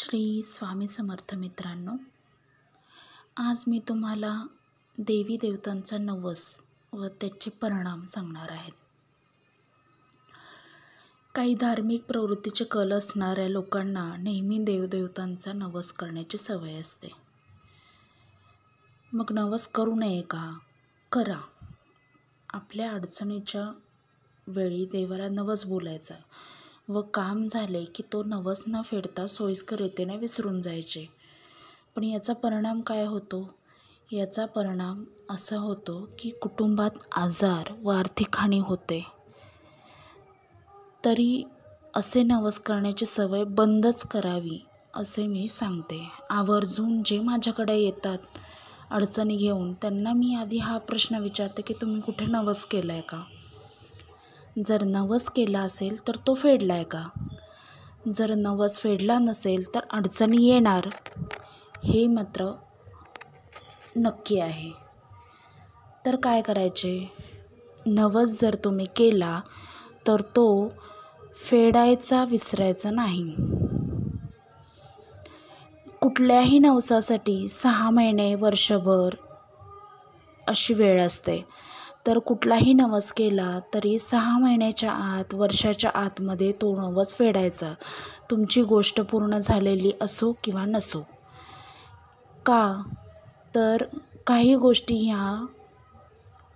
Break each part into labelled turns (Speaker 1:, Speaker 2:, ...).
Speaker 1: श्री स्वामी समर्थ मित्रांनो, आज मी तुम्हाला देवी देवतांचा नवस व त्याचे परिणाम सांगणार आहेत. काही धार्मिक प्रवृत्तीचे कल असणाऱ्या लोकांना नेहमी देवदेवतांचा नवस करण्याची सवय असते. मग नवस करू नये का? करा. आपल्या अडचणीच्या वेळी देवाला नवस बोलायचा व काम झाले की तो नवस न फेडता सोयीस्कर रीतीने विसरून जायचे. पण याचा परिणाम काय होतो? याचा परिणाम असा होतो की कुटुंबात आजार व आर्थिक हानी होते. तरी असे नवस करण्याची सवय बंदच करावी असे मी सांगते. आवर्जून जे माझ्याकडे येतात अडचणी घेऊन त्यांना मी आधी हा प्रश्न विचारते की तुम्ही कुठे नवस केला आहे का? जर नवस केला असेल तर तो फेडला आहे का? जर नवस फेडला नसेल तर अडचणी येणार हे मात्र नक्की आहे. तर काय करायचे? नवस जर तुम्ही केला तर तो फेडायचा विसरायचा नाही. कुठल्याही नवसासाठी 6 महिने, वर्षभर अशी वेळ असते. तर कुठलाही नवस केला तरी 6 महिन्याच्या आत, वर्षाच्या आतमध्ये तो नवस फेडायचा. तुमची गोष्ट पूर्ण झालेली असो किंवा नसो. का? तर काही गोष्टी ह्या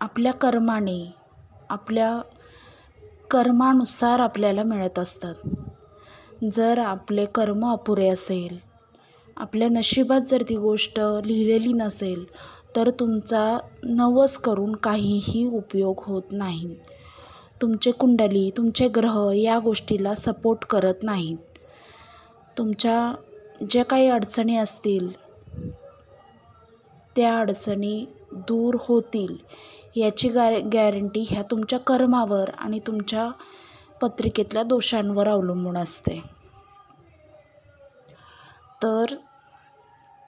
Speaker 1: आपल्या कर्माने, आपल्या कर्मानुसार आपल्याला मिळत असतात. जर आपले कर्म अपुरे असेल, आपल्या नशिबात जर ती गोष्ट लिहिलेली नसेल तर तुमचा नवस करून काहीही उपयोग होत नाही. तुमचे कुंडली, तुमचे ग्रह या गोष्टीला सपोर्ट करत नाहीत. तुमच्या ज्या काही अडचणी असतील त्या अडचणी दूर होतील याची गॅरंटी ह्या तुमच्या कर्मावर आणि तुमच्या पत्रिकेतल्या दोषांवर अवलंबून असते. तर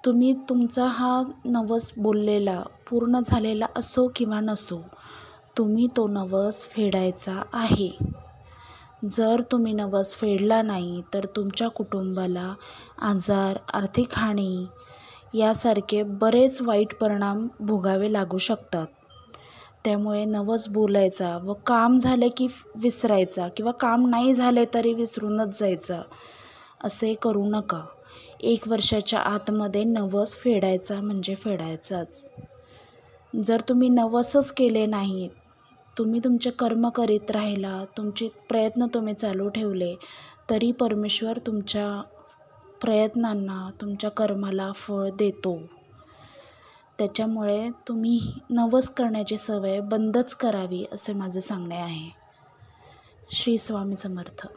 Speaker 1: तुम्ही तुमचा हा नवस बोललेला पूर्ण झालेला असो किंवा नसो, तुम्ही तो नवस फेडायचा आहे. जर तुम्ही नवस फेडला नाही तर तुमच्या कुटुंबाला आजार, आर्थिक हानी यासारखे बरेच वाईट परिणाम भोगावे लागू शकतात. त्यामुळे नवस बोलायचा व काम झाले की विसरायचा किंवा काम नाही झाले तरी विसरूनच जायचा असे करू नका. 1 वर्षाच्या आतमध्ये नवस फेडायचा म्हणजे फेडायचाच. जर तुम्ही नवसच केले नाहीत, तुम्ही तुमचे कर्म करीत राहिला, तुमचे प्रयत्न तुम्ही चालू ठेवले तरी परमेश्वर तुमच्या प्रयत्नांना, तुमच्या कर्माला फळ देतो. त्याच्यामुळे तुम्ही नवस करण्याची सवय बंदच करावी असे माझे सांगणे आहे. श्री स्वामी समर्थ.